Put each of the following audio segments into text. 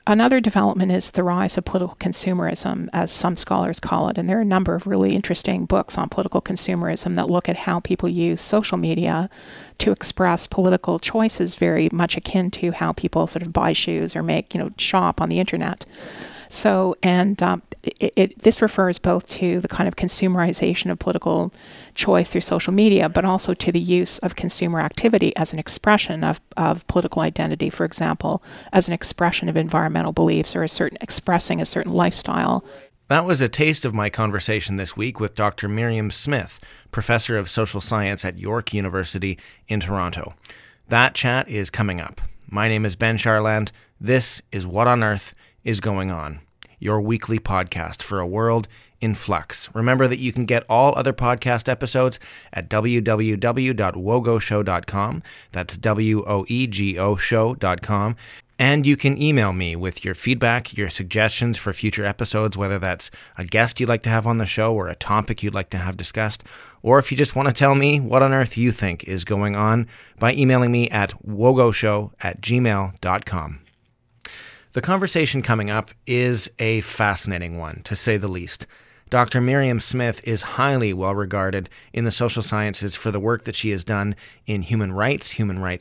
Another development is the rise of political consumerism, as some scholars call it. And there are a number of really interesting books on political consumerism that look at how people use social media to express political choices, very much akin to how people sort of buy shoes or make, shop on the internet. So, and this refers both to the kind of consumerization of political choice through social media, but also to the use of consumer activity as an expression of political identity, for example, as an expression of environmental beliefs or expressing a certain lifestyle. That was a taste of my conversation this week with Dr. Miriam Smith, professor of social science at York University in Toronto. That chat is coming up. My name is Ben Charland. This is What on Earth is Going On, your weekly podcast for a world in flux. Remember that you can get all other podcast episodes at www.wogoshow.com. That's WOEGO show.com. And you can email me with your feedback, your suggestions for future episodes, whether that's a guest you'd like to have on the show or a topic you'd like to have discussed, or if you just want to tell me what on earth you think is going on by emailing me at wogoshow@gmail.com. The conversation coming up is a fascinating one, to say the least. Dr. Miriam Smith is highly well regarded in the social sciences for the work that she has done in human rights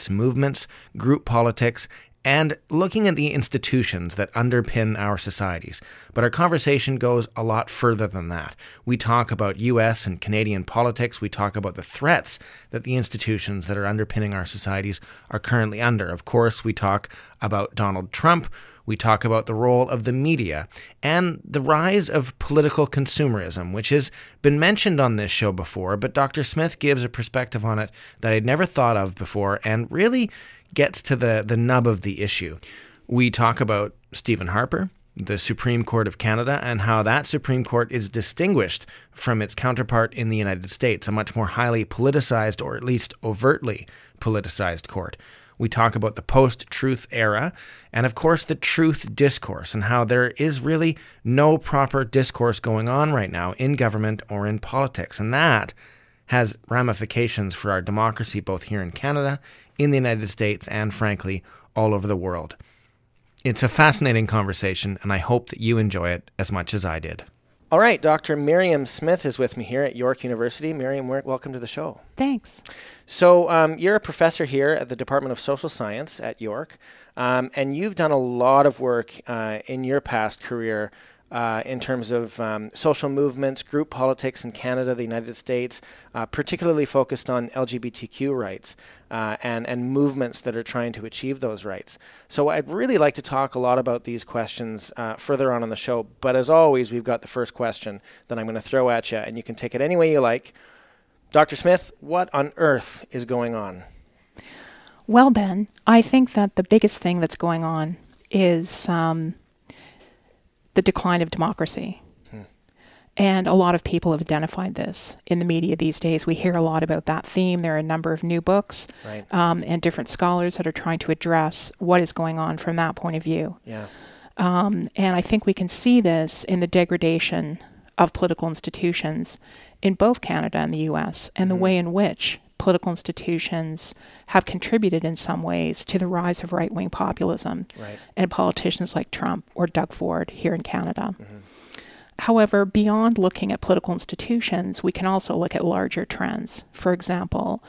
movements, group politics, and looking at the institutions that underpin our societies. But our conversation goes a lot further than that. We talk about U.S. and Canadian politics. We talk about the threats that the institutions that are underpinning our societies are currently under. Of course, we talk about Donald Trump. We talk about the role of the media and the rise of political consumerism, which has been mentioned on this show before, but Dr. Smith gives a perspective on it that I'd never thought of before and really gets to the nub of the issue. We talk about Stephen Harper, the Supreme Court of Canada, and how that Supreme Court is distinguished from its counterpart in the United States, a much more highly politicized, or at least overtly politicized court. We talk about the post-truth era and, of course, the truth discourse and how there is really no proper discourse going on right now in government or in politics. And that has ramifications for our democracy both here in Canada, in the United States, and, frankly, all over the world. It's a fascinating conversation, and I hope that you enjoy it as much as I did. All right, Dr. Miriam Smith is with me here at York University. Miriam, welcome to the show. Thanks. So you're a professor here at the Department of Social Science at York, and you've done a lot of work in your past career in terms of social movements, group politics in Canada, the United States, particularly focused on LGBTQ rights and movements that are trying to achieve those rights. So I'd really like to talk a lot about these questions further on in the show, but as always, we've got the first question that I'm going to throw at you, and you can take it any way you like. Dr. Smith, what on earth is going on? Well, Ben, I think that the biggest thing that's going on is the decline of democracy. And a lot of people have identified this in the media these days. We hear a lot about that theme. There are a number of new books and different scholars that are trying to address what is going on from that point of view. Yeah. And I think we can see this in the degradation of political institutions in both Canada and the U.S. and the way in which political institutions have contributed in some ways to the rise of right-wing populism and politicians like Trump or Doug Ford here in Canada. However, beyond looking at political institutions, we can also look at larger trends. For example,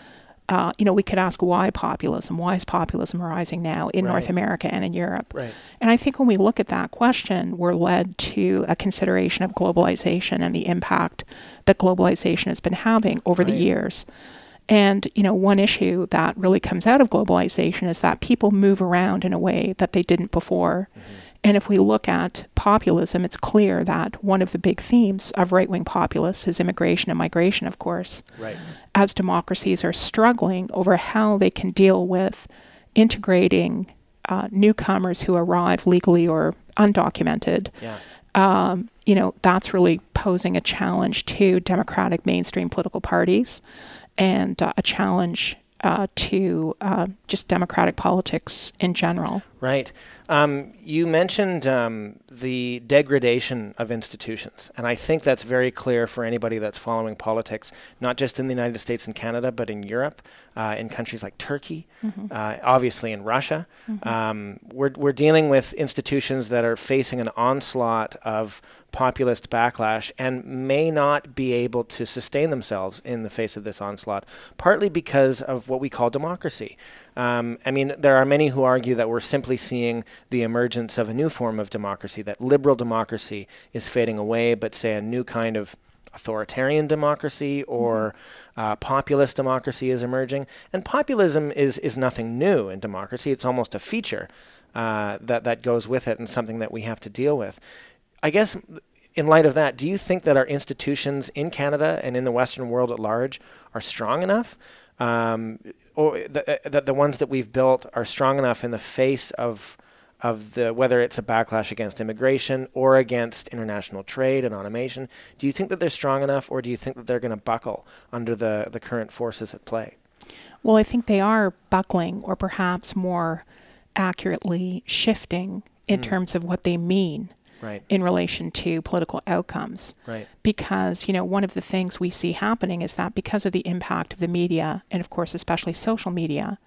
we could ask why populism? Why is populism rising now in North America and in Europe? And I think when we look at that question, we're led to a consideration of globalization and the impact that globalization has been having over the years. And, one issue that really comes out of globalization is that people move around in a way that they didn't before. And if we look at populism, it's clear that one of the big themes of right-wing populists is immigration and migration, of course, as democracies are struggling over how they can deal with integrating newcomers who arrive legally or undocumented. That's really posing a challenge to democratic mainstream political parties and a challenge to just democratic politics in general. Right. You mentioned the degradation of institutions, and I think that's very clear for anybody that's following politics, not just in the United States and Canada, but in Europe, in countries like Turkey, obviously in Russia. We're dealing with institutions that are facing an onslaught of populist backlash and may not be able to sustain themselves in the face of this onslaught, partly because of what we call democracy. I mean, there are many who argue that we're simply seeing the emergence of a new form of democracy, that liberal democracy is fading away, but say a new kind of authoritarian democracy or populist democracy is emerging. And populism is nothing new in democracy. It's almost a feature that goes with it and something that we have to deal with. I guess in light of that, do you think that our institutions in Canada and in the Western world at large are strong enough? Or that the ones that we've built are strong enough in the face of the whether it's a backlash against immigration or against international trade and automation? Do you think that they're strong enough, or do you think that they're going to buckle under the current forces at play? Well, I think they are buckling, or perhaps more accurately shifting in terms of what they mean. Right. In relation to political outcomes. Right. Because, one of the things we see happening is that because of the impact of the media, and of course especially social media,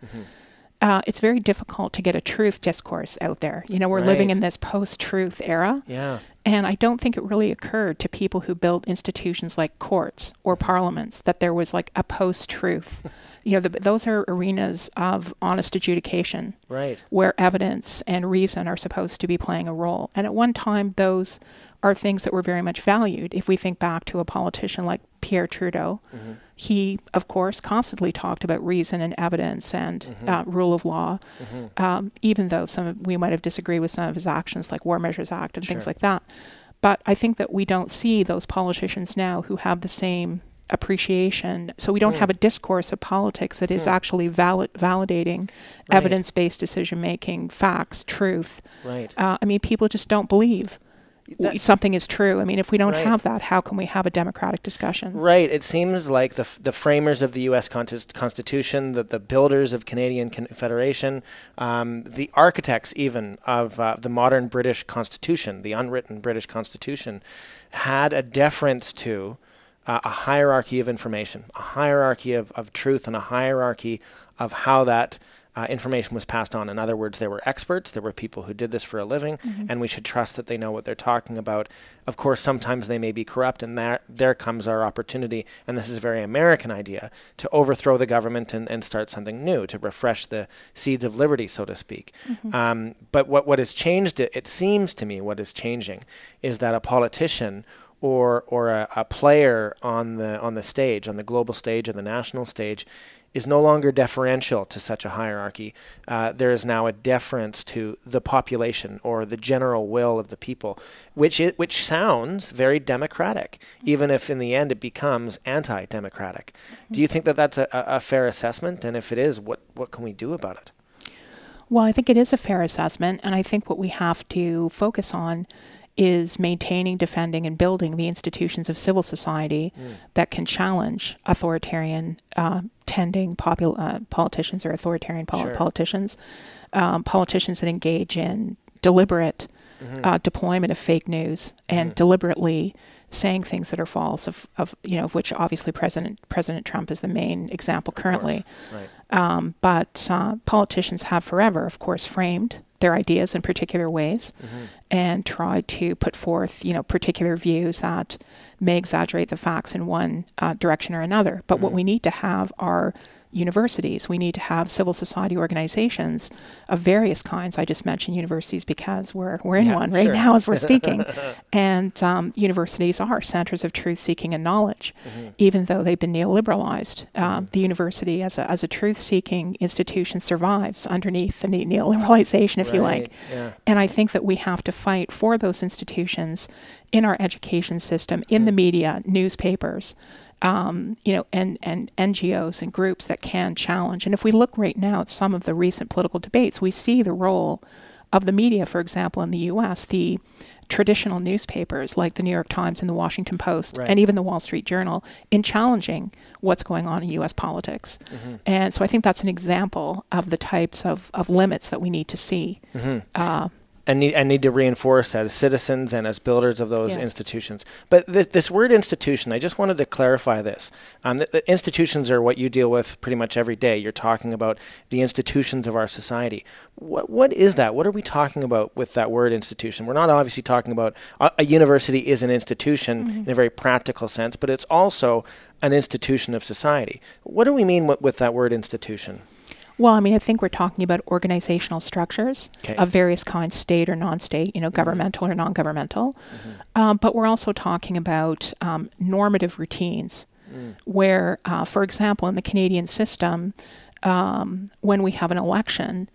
it's very difficult to get a truth discourse out there. We're living in this post-truth era. Yeah. And I don't think it really occurred to people who built institutions like courts or parliaments that there was like a post-truth. Those are arenas of honest adjudication, right, where evidence and reason are supposed to be playing a role. And at one time, those are things that were very much valued. If we think back to a politician like Pierre Trudeau, he, of course, constantly talked about reason and evidence and rule of law, even though we might have disagreed with some of his actions, like War Measures Act and things like that. But I think that we don't see those politicians now who have the same appreciation. So we don't have a discourse of politics that is actually validating evidence-based decision-making, facts, truth. Right. I mean, people just don't believe something is true. I mean, if we don't have that, how can we have a democratic discussion? Right. It seems like the framers of the U.S. Constitution, the builders of Canadian Confederation, the architects even of the modern British Constitution, the unwritten British Constitution, had a deference to a hierarchy of information, a hierarchy of truth, and a hierarchy of how that information was passed on. In other words, there were experts, there were people who did this for a living, and we should trust that they know what they're talking about. Of course, sometimes they may be corrupt, and there comes our opportunity, and this is a very American idea, to overthrow the government and start something new, to refresh the seeds of liberty, so to speak. But what has changed, it seems to me what is changing, is that a politician or a player on the stage, on the global stage or the national stage, is no longer deferential to such a hierarchy. There is now a deference to the population or the general will of the people, which sounds very democratic, even if in the end it becomes anti-democratic. Do you think that that's a fair assessment? And if it is, what can we do about it? Well, I think it is a fair assessment, and I think what we have to focus on is maintaining, defending, and building the institutions of civil society that can challenge authoritarian tending politicians or authoritarian politicians, politicians that engage in deliberate deployment of fake news and deliberately saying things that are false, of which obviously President Trump is the main example currently. But politicians have forever, of course, framed their ideas in particular ways and tried to put forth, particular views that may exaggerate the facts in one direction or another. But what we need to have are universities. We need to have civil society organizations of various kinds. I just mentioned universities because we're in one right now as we're speaking. And universities are centers of truth-seeking and knowledge, even though they've been neoliberalized. The university as a truth-seeking institution survives underneath the neoliberalization, if you like. And I think that we have to fight for those institutions in our education system, in the media, newspapers, and NGOs and groups that can challenge. And if we look right now at some of the recent political debates, we see the role of the media, for example, in the U.S., the traditional newspapers like the New York Times and the Washington Post Right. and even the Wall Street Journal in challenging what's going on in U.S. politics. And so I think that's an example of the types of limits that we need to see. And need to reinforce as citizens and as builders of those Yes. institutions. But this word institution, I just wanted to clarify this. The institutions are what you deal with pretty much every day. You're talking about the institutions of our society. What is that? What are we talking about with that word institution? We're not obviously talking about a university is an institution in a very practical sense, but it's also an institution of society. What do we mean with that word institution? Well, I mean, I think we're talking about organizational structures of various kinds, state or non-state, governmental or non-governmental. But we're also talking about normative routines where, for example, in the Canadian system, when we have an election,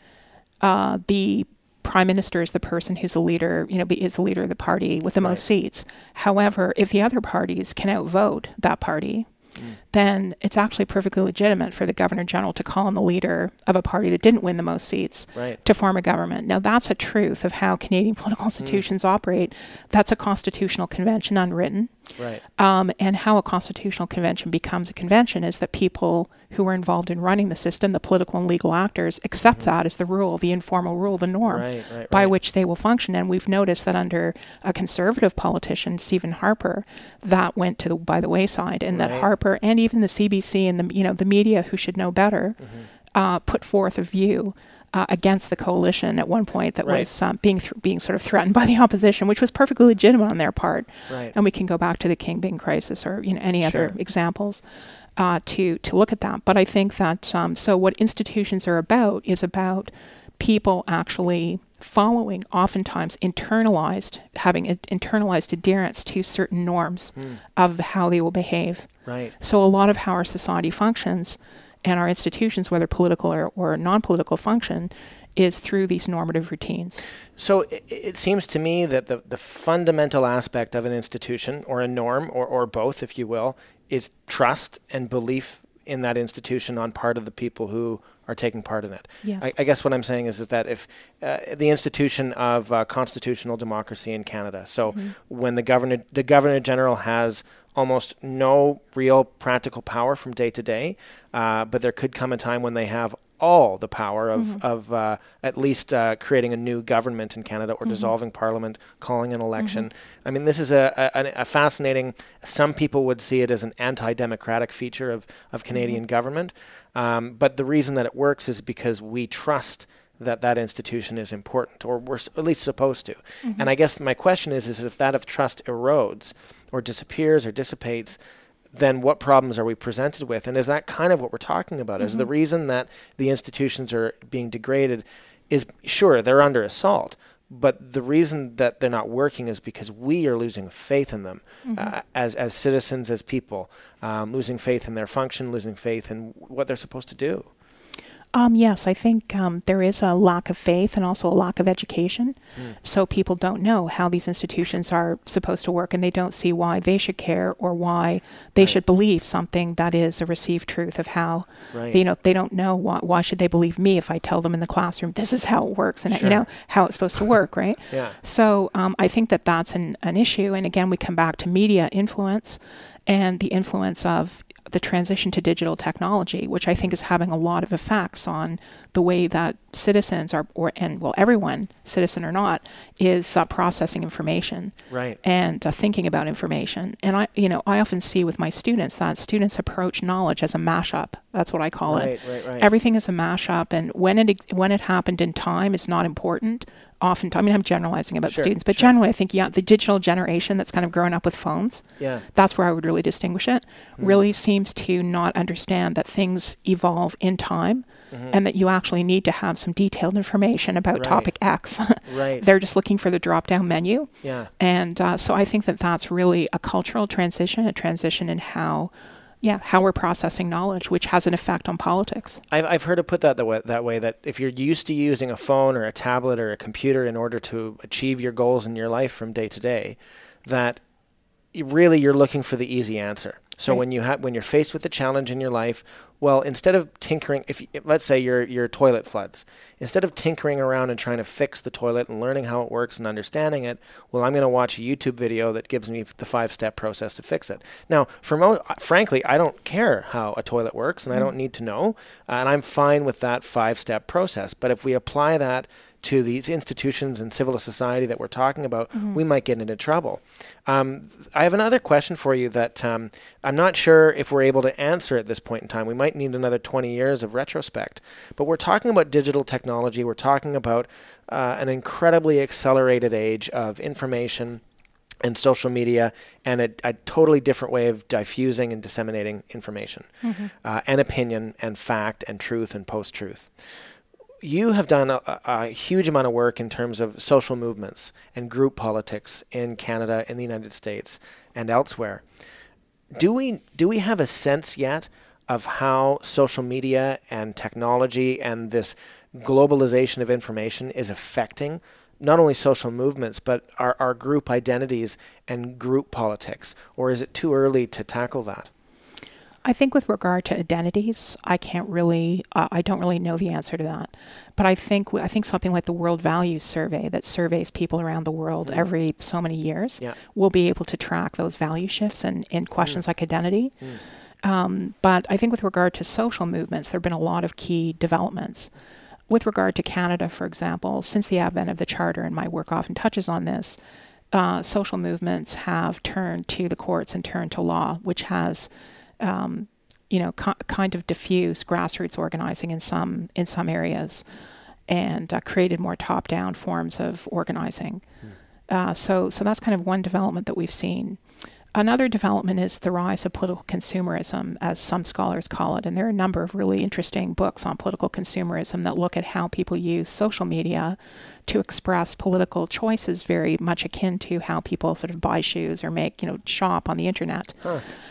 the Prime Minister is the person who's the leader, is the leader of the party with the most seats. However, if the other parties can outvote that party, then it's actually perfectly legitimate for the Governor General to call on the leader of a party that didn't win the most seats to form a government. Now, that's a truth of how Canadian political institutions operate. That's a constitutional convention, unwritten. And how a constitutional convention becomes a convention is that people who are involved in running the system, the political and legal actors, accept that as the rule, the informal rule, the norm by which they will function. And we've noticed that under a conservative politician, Stephen Harper, that went by the wayside, and that Harper and even the CBC and the media, who should know better, put forth a view against the coalition at one point that was being sort of threatened by the opposition, which was perfectly legitimate on their part. And we can go back to the King Byng crisis or any other examples to look at that. But I think that so what institutions are about is about people actually following, oftentimes having an internalized adherence to certain norms of how they will behave. So a lot of how our society functions and our institutions, whether political or non-political function, is through these normative routines. So it seems to me that the fundamental aspect of an institution or a norm, or both, if you will, is trust and belief in that institution on part of the people who are taking part in it. I guess what I'm saying is that if the institution of constitutional democracy in Canada, so when the Governor General has almost no real practical power from day to day, but there could come a time when they have all the power of at least creating a new government in Canada or dissolving Parliament, calling an election. I mean, this is a fascinating, some people would see it as an anti-democratic feature of Canadian government. But the reason that it works is because we trust that institution is important, or we're at least supposed to. And I guess my question is if that trust erodes or disappears or dissipates, then what problems are we presented with? And is that kind of what we're talking about? Is the reason that the institutions are being degraded is, sure, they're under assault, but the reason that they're not working is because we are losing faith in them as citizens, as people, losing faith in their function, losing faith in what they're supposed to do. Yes, I think there is a lack of faith and also a lack of education. So people don't know how these institutions are supposed to work, and they don't see why they should care or why they should believe something that is a received truth of how, they don't know why should they believe me if I tell them in the classroom, this is how it works and how it's supposed to work, right? So I think that that's an issue. And again, we come back to media influence and the influence of the transition to digital technology, which I think is having a lot of effects on the way that citizens are, everyone, citizen or not, is processing information and thinking about information. And I often see with my students that students approach knowledge as a mashup. That's what I call it. Everything is a mashup, and when it happened in time is not important. Oftentimes, I mean, I'm generalizing about students, but generally I think, the digital generation that's kind of grown up with phones, that's where I would really distinguish it, really seems to not understand that things evolve in time and that you actually need to have some detailed information about topic X. They're just looking for the drop-down menu. And so I think that that's really a cultural transition, a transition in how we're processing knowledge, which has an effect on politics. I've heard it put that way, that if you're used to using a phone or a tablet or a computer in order to achieve your goals in your life from day to day, that really you're looking for the easy answer. So when you're faced with a challenge in your life, well, instead of tinkering, let's say your toilet floods, instead of tinkering around and trying to fix the toilet and learning how it works and understanding it, well, I'm going to watch a YouTube video that gives me the 5-step process to fix it. Now, frankly, I don't care how a toilet works, and I don't need to know, and I'm fine with that 5-step process. But if we apply that to these institutions and civil society that we're talking about, we might get into trouble. I have another question for you that I'm not sure if we're able to answer at this point in time. We might need another 20 years of retrospect. But we're talking about digital technology. We're talking about an incredibly accelerated age of information and social media, and a totally different way of diffusing and disseminating information and opinion and fact and truth and post-truth. You have done a huge amount of work in terms of social movements and group politics in Canada, in the United States, and elsewhere. Do we have a sense yet of how social media and technology and this globalization of information is affecting not only social movements, but our group identities and group politics? Or is it too early to tackle that? I think with regard to identities, I don't really know the answer to that. But I think something like the World Values Survey that surveys people around the world every so many years will be able to track those value shifts in questions like identity. But I think with regard to social movements, there have been a lot of key developments. With regard to Canada, for example, since the advent of the Charter, and my work often touches on this, social movements have turned to the courts and turned to law, which has kind of diffuse grassroots organizing in some areas, and created more top-down forms of organizing. So that's kind of one development that we've seen. Another development is the rise of political consumerism, as some scholars call it, and there are a number of really interesting books on political consumerism that look at how people use social media to express political choices, very much akin to how people sort of buy shoes or shop on the internet.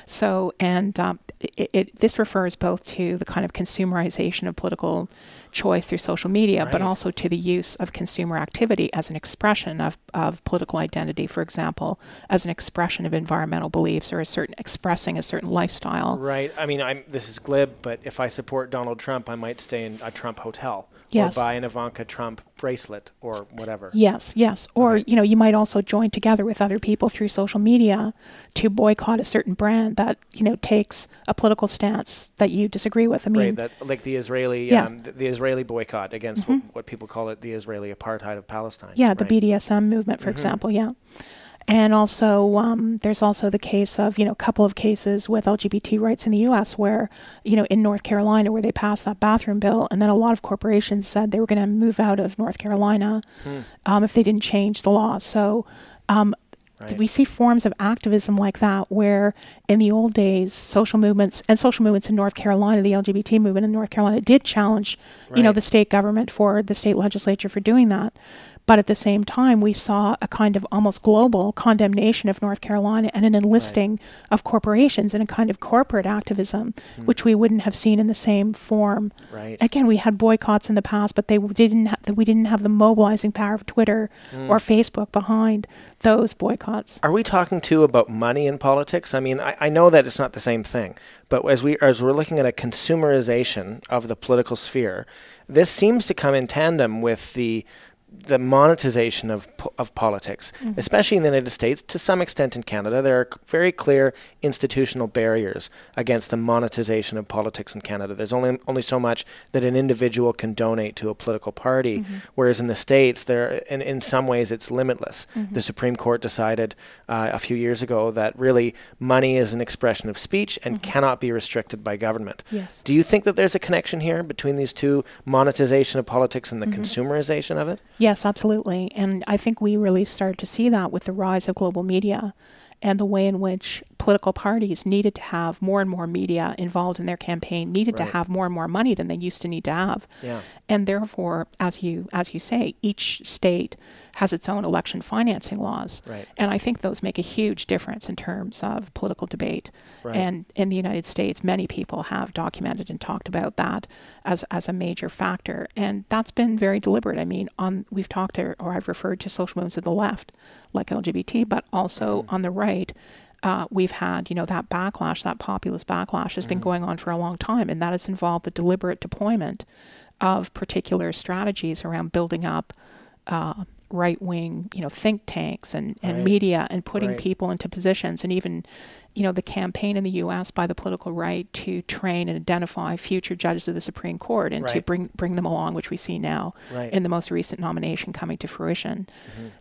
So, this refers both to the kind of consumerization of political choice through social media, but also to the use of consumer activity as an expression of political identity, for example, as an expression of environmental beliefs or expressing a certain lifestyle. Right. I mean, this is glib, but if I support Donald Trump, I might stay in a Trump hotel. Yes. Or buy an Ivanka Trump bracelet or whatever. Yes. Or, you might also join together with other people through social media to boycott a certain brand that, takes a political stance that you disagree with. I mean, right, like the Israeli the Israeli boycott against what people call it the Israeli apartheid of Palestine. Yeah, the BDSM movement, for example, And also, there's also the case of, a couple of cases with LGBT rights in the U.S. where, in North Carolina, where they passed that bathroom bill, and then a lot of corporations said they were going to move out of North Carolina if they didn't change the law. So we see forms of activism like that where, in the old days, social movements in North Carolina, the LGBT movement in North Carolina, did challenge, the state government the state legislature for doing that. But at the same time, we saw a kind of almost global condemnation of North Carolina and an enlisting of corporations and a kind of corporate activism, which we wouldn't have seen in the same form. Right. Again, we had boycotts in the past, but we didn't have the mobilizing power of Twitter or Facebook behind those boycotts. Are we talking too about money in politics? I mean, I know that it's not the same thing, but as we're looking at a consumerization of the political sphere, this seems to come in tandem with the monetization of politics, especially in the United States. To some extent in Canada, there are very clear institutional barriers against the monetization of politics in Canada. There's only so much that an individual can donate to a political party, whereas in the States, in some ways, it's limitless. The Supreme Court decided a few years ago that really money is an expression of speech and cannot be restricted by government. Yes. Do you think that there's a connection here between these two, monetization of politics and the consumerization of it? Yes, absolutely. And I think we really started to see that with the rise of global media and the way in which political parties needed to have more and more media involved in their campaign, needed to have more and more money than they used to need to have. Yeah. And therefore, as you say, each state has its own election financing laws. Right. And I think those make a huge difference in terms of political debate. Right. And in the United States, many people have documented and talked about that as a major factor. And that's been very deliberate. I mean, I've referred to social movements of the left, like LGBT, but also on the right, we've had, that backlash, that populist backlash has been going on for a long time, and that has involved the deliberate deployment of particular strategies around building up right-wing, think tanks and media, and putting people into positions, and even, the campaign in the U.S. by the political right to train and identify future judges of the Supreme Court and to bring them along, which we see now in the most recent nomination coming to fruition.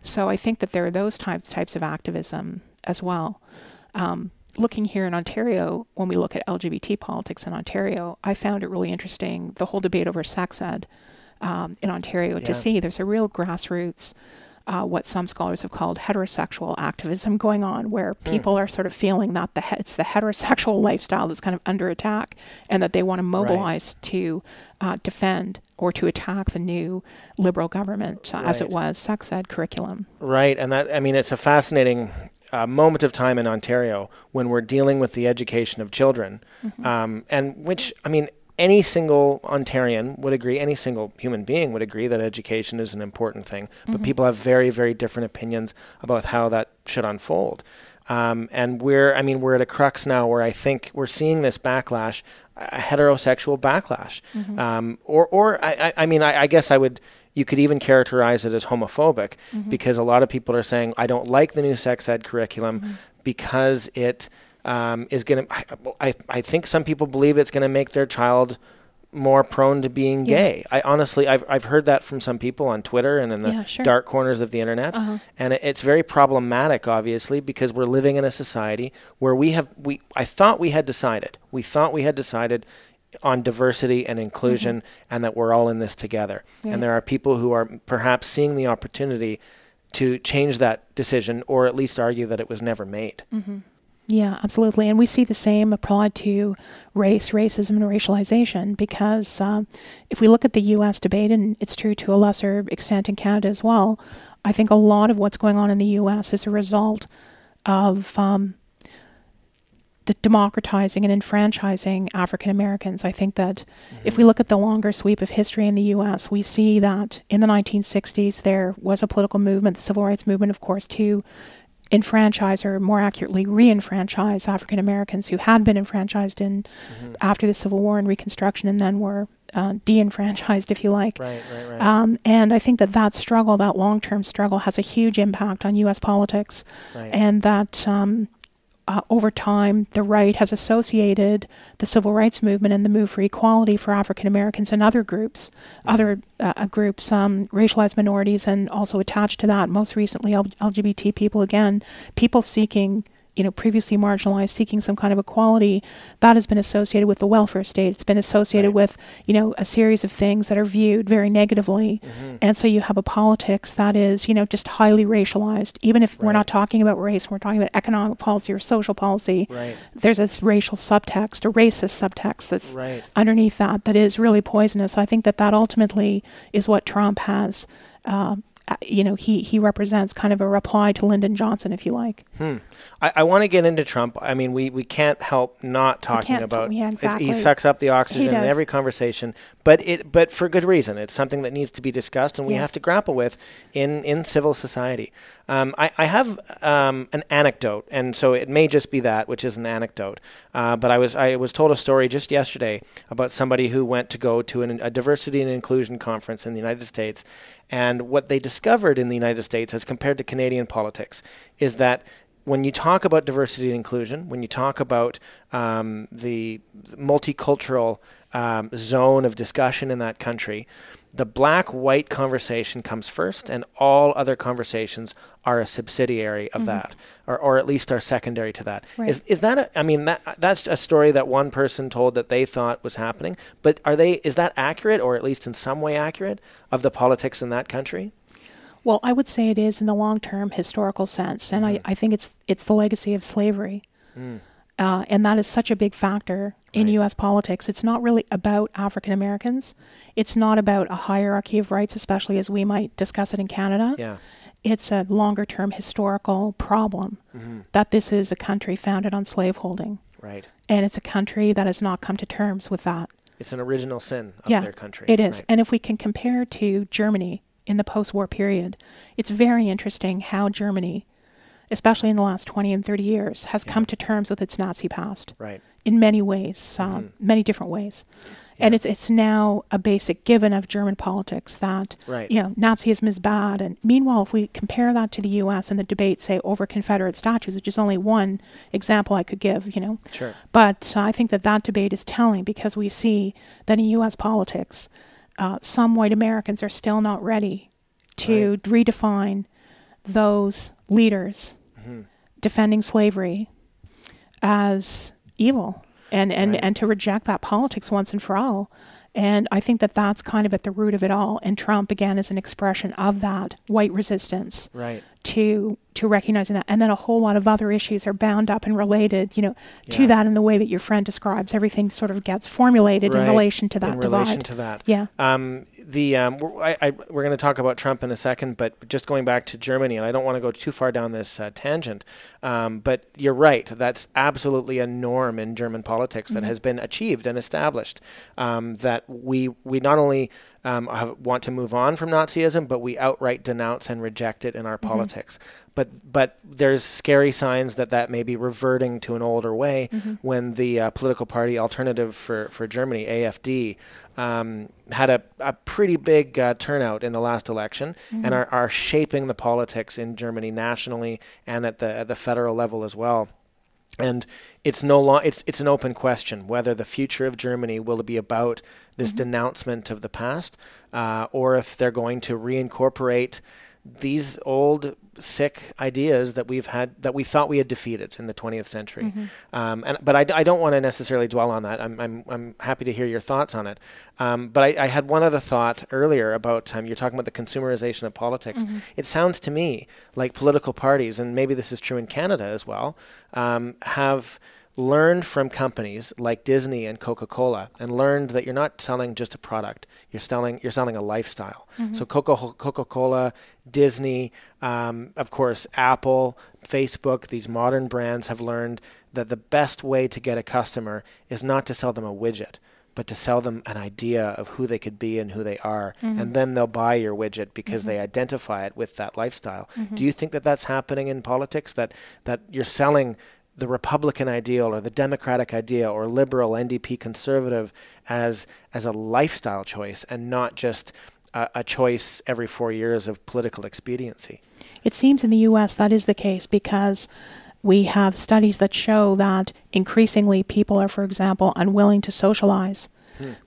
So I think that there are those types of activism as well. Looking here in Ontario, when we look at LGBT politics in Ontario, I found it really interesting, the whole debate over sex ed in Ontario, to see there's a real grassroots, what some scholars have called heterosexual activism going on, where people are sort of feeling that it's the heterosexual lifestyle that's kind of under attack, and that they want to mobilize to defend or to attack the new Liberal government, as it was, sex ed curriculum. Right, and that, it's a fascinating moment of time in Ontario when we're dealing with the education of children, and which, any single Ontarian would agree, any single human being would agree that education is an important thing, but people have very, very different opinions about how that should unfold. And we're at a crux now where I think we're seeing this backlash, a heterosexual backlash. I guess you could even characterize it as homophobic, because a lot of people are saying, I don't like the new sex ed curriculum because it is going to, I think some people believe it's going to make their child more prone to being gay. I honestly, I've heard that from some people on Twitter and in the dark corners of the internet. And it's very problematic, obviously, because we're living in a society where I thought we had decided on diversity and inclusion, and that we're all in this together. And there are people who are perhaps seeing the opportunity to change that decision, or at least argue that it was never made. Yeah, absolutely. And we see the same applied to race, racism, and racialization, because if we look at the U.S. debate, and it's true to a lesser extent in Canada as well, I think a lot of what's going on in the U.S. is a result of the democratizing and enfranchising African Americans. I think that if we look at the longer sweep of history in the U.S., we see that in the 1960s there was a political movement, the civil rights movement, of course, to enfranchise, or more accurately re-enfranchise, African Americans who had been enfranchised after the Civil War and Reconstruction, and then were de-enfranchised, if you like. And I think that struggle, that long-term struggle, has a huge impact on U.S. politics, and that over time the right has associated the civil rights movement and the move for equality for African Americans and other groups, racialized minorities, and also attached to that, most recently LGBT people, again, people seeking, previously marginalized, seeking some kind of equality, that has been associated with the welfare state. It's been associated with, a series of things that are viewed very negatively. And so you have a politics that is, just highly racialized. Even if we're not talking about race, we're talking about economic policy or social policy, there's this racial subtext, a racist subtext that's underneath that is really poisonous. I think that ultimately is what Trump has, he represents kind of a reply to Lyndon Johnson, if you like. I want to get into Trump. We can't help not talking about he sucks up the oxygen in every conversation, but for good reason. It's something that needs to be discussed, and we have to grapple with in civil society. I have an anecdote, and so it may just be that, which is an anecdote. But I was told a story just yesterday about somebody who went to go to a diversity and inclusion conference in the United States, and what they discovered in the United States as compared to Canadian politics is that when you talk about diversity and inclusion, when you talk about the multicultural zone of discussion in that country, the black-white conversation comes first, and all other conversations are a subsidiary of that, or at least are secondary to that. Is that that's a story that one person told that they thought was happening, but is that accurate, or at least in some way accurate, of the politics in that country? Well, I would say it is in the long-term historical sense, and I think it's the legacy of slavery. And that is such a big factor in U.S. politics. It's not really about African Americans. It's not about a hierarchy of rights, especially as we might discuss it in Canada. It's a longer-term historical problem that this is a country founded on slaveholding. And it's a country that has not come to terms with that. It's an original sin of their country. It is. And if we can compare to Germany in the post-war period, it's very interesting how Germany especially in the last 20 and 30 years, has come to terms with its Nazi past. Right. In many ways, many different ways. And it's now a basic given of German politics that, Nazism is bad. And meanwhile, if we compare that to the U.S. and the debate, say, over Confederate statues, which is only one example I could give, Sure. But I think that debate is telling because we see that in U.S. politics, some white Americans are still not ready to redefine those leaders defending slavery as evil and to reject that politics once and for all. And I think that's kind of at the root of it all. And Trump, again, is an expression of that white resistance to recognizing that. And then a whole lot of other issues are bound up and related, to that in the way that your friend describes. Everything sort of gets formulated in relation to that divide. In relation to that. Yeah. We're going to talk about Trump in a second, but just going back to Germany, and I don't want to go too far down this tangent, but you're right. That's absolutely a norm in German politics that has been achieved and established, that we not only want to move on from Nazism, but we outright denounce and reject it in our politics. But there's scary signs that may be reverting to an older way when the political party Alternative for Germany, AfD, had a pretty big turnout in the last election and are shaping the politics in Germany nationally and at the federal level as well. And it's it's an open question whether the future of Germany will be about this denouncement of the past, or if they're going to reincorporate these old sick ideas that we thought we had defeated in the 20th century. But I don't want to necessarily dwell on that. I'm happy to hear your thoughts on it. But I had one other thought earlier about you're talking about the consumerization of politics. It sounds to me like political parties, and maybe this is true in Canada as well, have learned from companies like Disney and Coca-Cola and learned that you're not selling just a product, you're selling a lifestyle. So Coca-Cola, Disney, of course, Apple, Facebook, these modern brands have learned that the best way to get a customer is not to sell them a widget, but to sell them an idea of who they could be and who they are. And then they'll buy your widget because they identify it with that lifestyle. Do you think that that's happening in politics, that you're selling the Republican ideal or the Democratic ideal or liberal, NDP, conservative as a lifestyle choice and not just a choice every 4 years of political expediency? It seems in the U.S. that is the case because we have studies that show that increasingly people are, for example, unwilling to socialize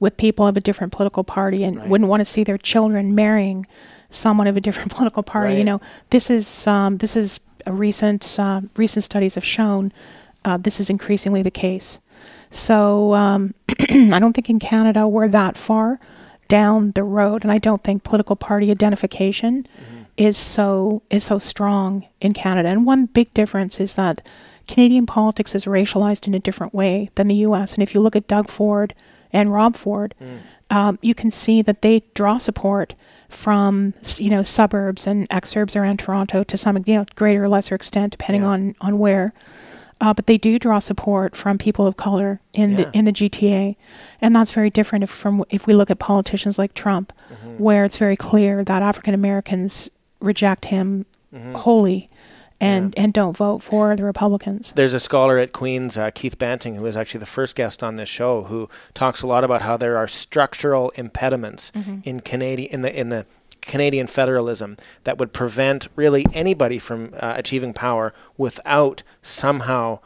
with people of a different political party and wouldn't want to see their children marrying someone of a different political party. This is a recent studies have shown this is increasingly the case. So I don't think in Canada we're that far down the road, and I don't think political party identification is so strong in Canada. And one big difference is that Canadian politics is racialized in a different way than the U.S. And if you look at Doug Ford and Rob Ford, you can see that they draw support from suburbs and exurbs around Toronto to some greater or lesser extent, depending on where. But they do draw support from people of color in the GTA, and that's very different if we look at politicians like Trump, where it's very clear that African Americans reject him wholly. And don't vote for the Republicans. There's a scholar at Queen's, Keith Banting, who was actually the first guest on this show, who talks a lot about how there are structural impediments in the Canadian federalism that would prevent really anybody from achieving power without somehow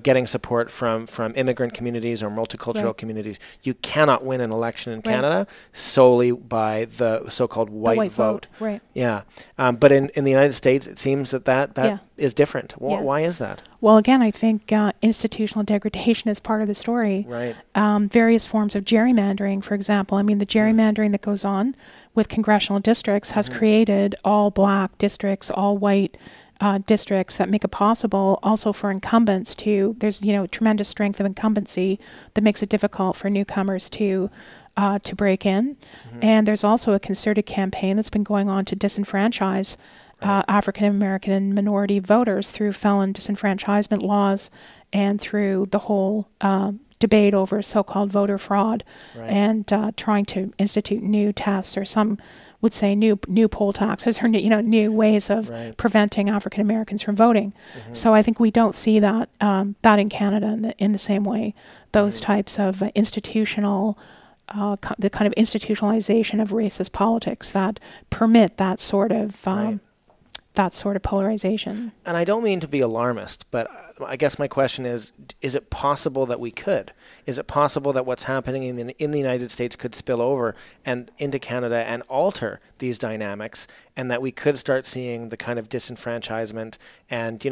getting support from immigrant communities or multicultural communities. You cannot win an election in Canada solely by the so-called white vote. Right. Yeah. But in the United States, it seems that is different. Why is that? Well, again, I think institutional degradation is part of the story. Right. Various forms of gerrymandering, for example. I mean, the gerrymandering that goes on with congressional districts has created all black districts, all white districts that make it possible also for incumbents there's tremendous strength of incumbency that makes it difficult for newcomers to break in. And there's also a concerted campaign that's been going on to disenfranchise African American and minority voters through felon disenfranchisement laws and through the whole debate over so-called voter fraud and trying to institute new tests or some would say new poll taxes or new ways of preventing African Americans from voting. So I think we don't see that in Canada in the same way. Those types of institutional, the kind of institutionalization of racist politics that permit that sort of polarization. And I don't mean to be alarmist, but I guess my question is it possible that we could? Is it possible that what's happening in the United States could spill over and into Canada and alter these dynamics, and that we could start seeing the kind of disenfranchisement and,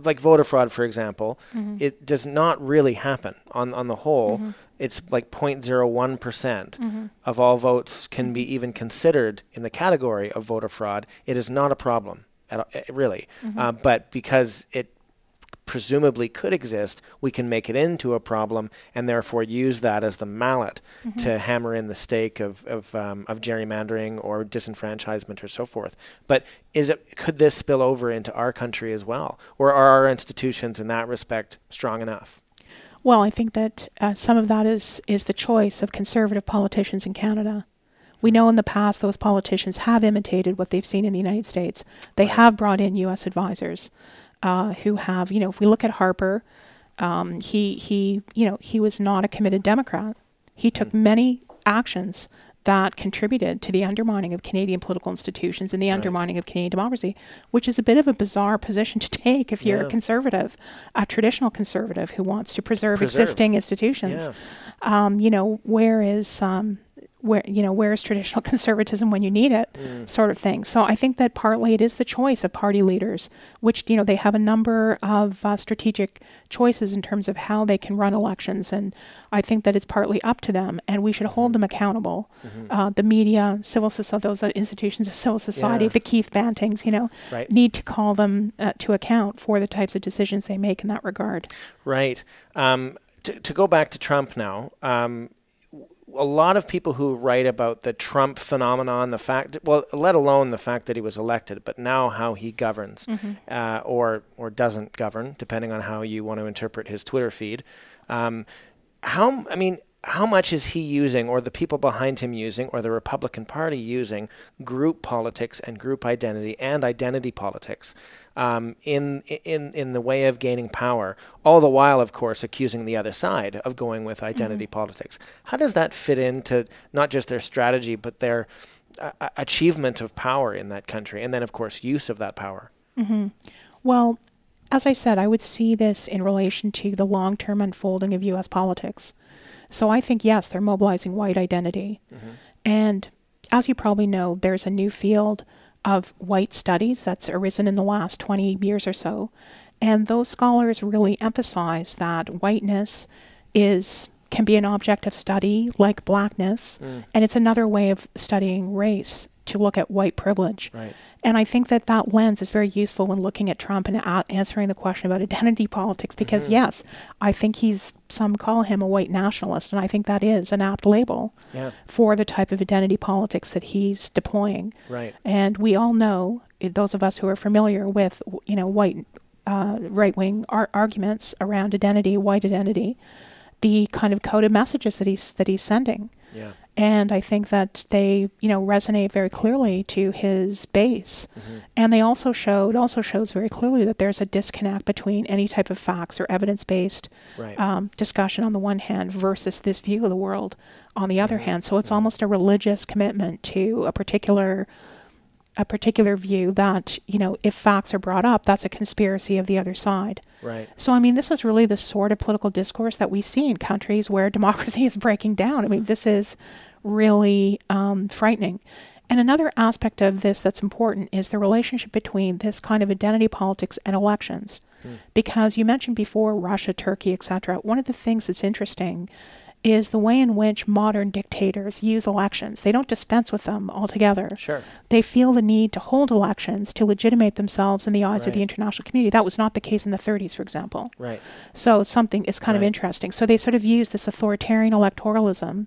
like voter fraud, for example, it does not really happen on the whole. It's like 0.01% of all votes can be even considered in the category of voter fraud. It is not a problem, really. But because it presumably could exist, we can make it into a problem and therefore use that as the mallet to hammer in the stake of gerrymandering or disenfranchisement or so forth. But could this spill over into our country as well? Or are our institutions in that respect strong enough? Well, I think that some of that is the choice of conservative politicians in Canada. We know in the past those politicians have imitated what they've seen in the United States. They have brought in U.S. advisors who have, if we look at Harper, he was not a committed Democrat. He took many actions that contributed to the undermining of Canadian political institutions and the undermining of Canadian democracy, which is a bit of a bizarre position to take if you're a conservative, a traditional conservative who wants to preserve existing institutions. Where is traditional conservatism when you need it, sort of thing. So I think that partly it is the choice of party leaders, which, they have a number of strategic choices in terms of how they can run elections. And I think that it's partly up to them, and we should hold them accountable. The media, civil society, those institutions of civil society, the Keith Bantings, need to call them to account for the types of decisions they make in that regard. Right. To go back to Trump now, a lot of people who write about the Trump phenomenon, let alone the fact that he was elected, but now how he governs or doesn't govern, depending on how you want to interpret his Twitter feed. How much is he using, or the people behind him using, or the Republican Party using group politics and group identity and identity politics in the way of gaining power, all the while, of course, accusing the other side of going with identity politics? How does that fit into not just their strategy, but their achievement of power in that country, and then, of course, use of that power? Well, as I said, I would see this in relation to the long-term unfolding of U.S. politics. So I think, yes, they're mobilizing white identity. And as you probably know, there's a new field of white studies that's arisen in the last 20 years or so. And those scholars really emphasize that whiteness can be an object of study like blackness. And it's another way of studying race to look at white privilege. And I think that lens is very useful when looking at Trump and answering the question about identity politics, because yes, I think some call him a white nationalist, and I think that is an apt label for the type of identity politics that he's deploying. And we all know, those of us who are familiar with, white right-wing arguments around identity, white identity, the kind of coded messages that he's sending. And I think that they, resonate very clearly to his base. And they also shows very clearly that there's a disconnect between any type of facts or evidence-based discussion on the one hand versus this view of the world on the other hand. So it's almost a religious commitment to a particular view that, if facts are brought up, that's a conspiracy of the other side. So, this is really the sort of political discourse that we see in countries where democracy is breaking down. This is really frightening. And another aspect of this that's important is the relationship between this kind of identity politics and elections. Because you mentioned before Russia, Turkey, etc. One of the things that's interesting is the way in which modern dictators use elections. They don't dispense with them altogether. They feel the need to hold elections to legitimate themselves in the eyes of the international community. That was not the case in the 30s, for example. So it's kind of interesting. So they sort of use this authoritarian electoralism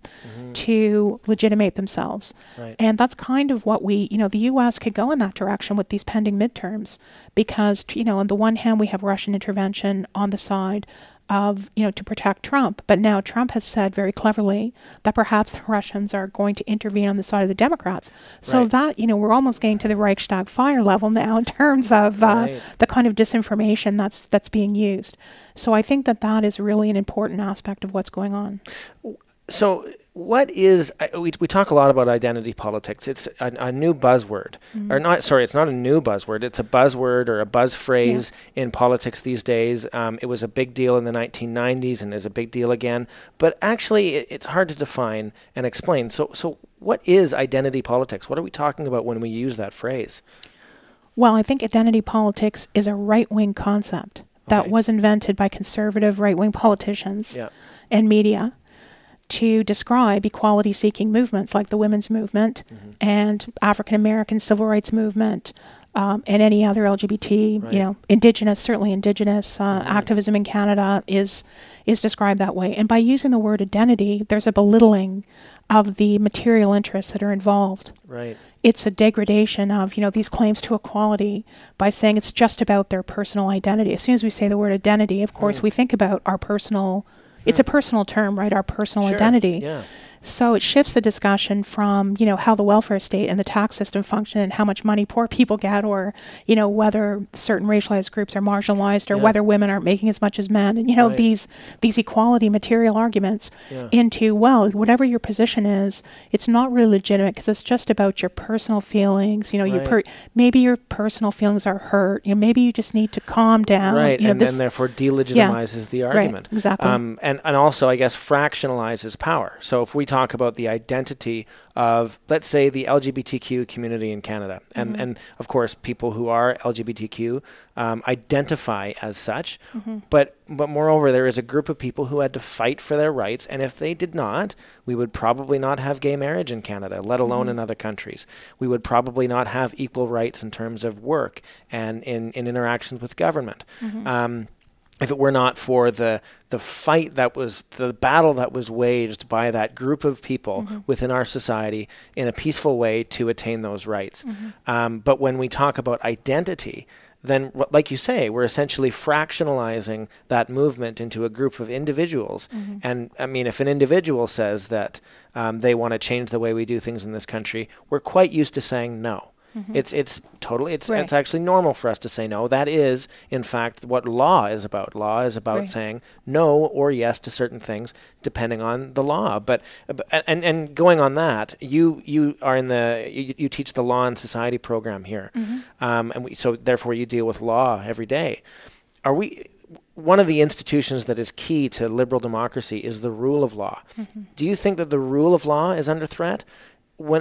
to legitimate themselves. And that's kind of what the U.S. could go in that direction with these pending midterms, because, on the one hand, we have Russian intervention on the side of, to protect Trump. But now Trump has said very cleverly that perhaps the Russians are going to intervene on the side of the Democrats. So that, we're almost getting to the Reichstag fire level now in terms of the kind of disinformation that's being used. So I think that is really an important aspect of what's going on. So what is, we talk a lot about identity politics. It's a new buzzword. Or not, sorry, it's not a new buzzword. It's a buzzword or a buzz phrase in politics these days. It was a big deal in the 1990s and is a big deal again. But actually, it's hard to define and explain. So what is identity politics? What are we talking about when we use that phrase? Well, I think identity politics is a right-wing concept that was invented by conservative right-wing politicians and media to describe equality-seeking movements like the women's movement and African-American civil rights movement and any other LGBT, Indigenous, certainly Indigenous activism in Canada is described that way. And by using the word identity, there's a belittling of the material interests that are involved. Right. It's a degradation of, these claims to equality by saying it's just about their personal identity. As soon as we say the word identity, of course, we think about our personal. It's a personal term, right? Our personal identity. Yeah. So it shifts the discussion from, how the welfare state and the tax system function and how much money poor people get, or, whether certain racialized groups are marginalized, or whether women aren't making as much as men, and, these equality material arguments into, well, whatever your position is, it's not really legitimate because it's just about your personal feelings. Maybe your personal feelings are hurt. Maybe you just need to calm down. Right, and then therefore delegitimizes the argument. Right, exactly. And also, I guess, fractionalizes power. So if we talk about the identity of, let's say, the LGBTQ community in Canada, and of course, people who are LGBTQ identify as such, but moreover, there is a group of people who had to fight for their rights, and if they did not, we would probably not have gay marriage in Canada, let alone in other countries. We would probably not have equal rights in terms of work and in interactions with government. If it were not for the fight that was, the battle that was waged by that group of people within our society in a peaceful way to attain those rights. But when we talk about identity, then, like you say, we're essentially fractionalizing that movement into a group of individuals. And I mean, if an individual says that they want to change the way we do things in this country, we're quite used to saying no. It's actually normal for us to say no. That is, in fact, what law is about. Law is about saying no or yes to certain things, depending on the law. But going on that, you are in you teach the Law and Society program here, so therefore you deal with law every day. One of the institutions that is key to liberal democracy is the rule of law. Do you think that the rule of law is under threat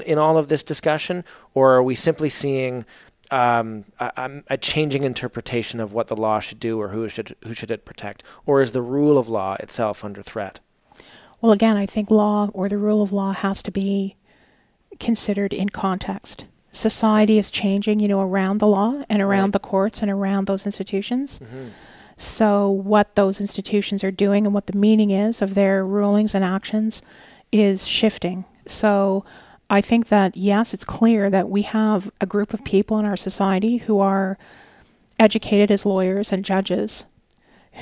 in all of this discussion, or are we simply seeing a changing interpretation of what the law should do, or who should it protect, or is the rule of law itself under threat? Well, again, I think law or the rule of law has to be considered in context. Society is changing, around the law and around the courts and around those institutions. So what those institutions are doing and what the meaning is of their rulings and actions is shifting. So I think that, yes, it's clear that we have a group of people in our society who are educated as lawyers and judges,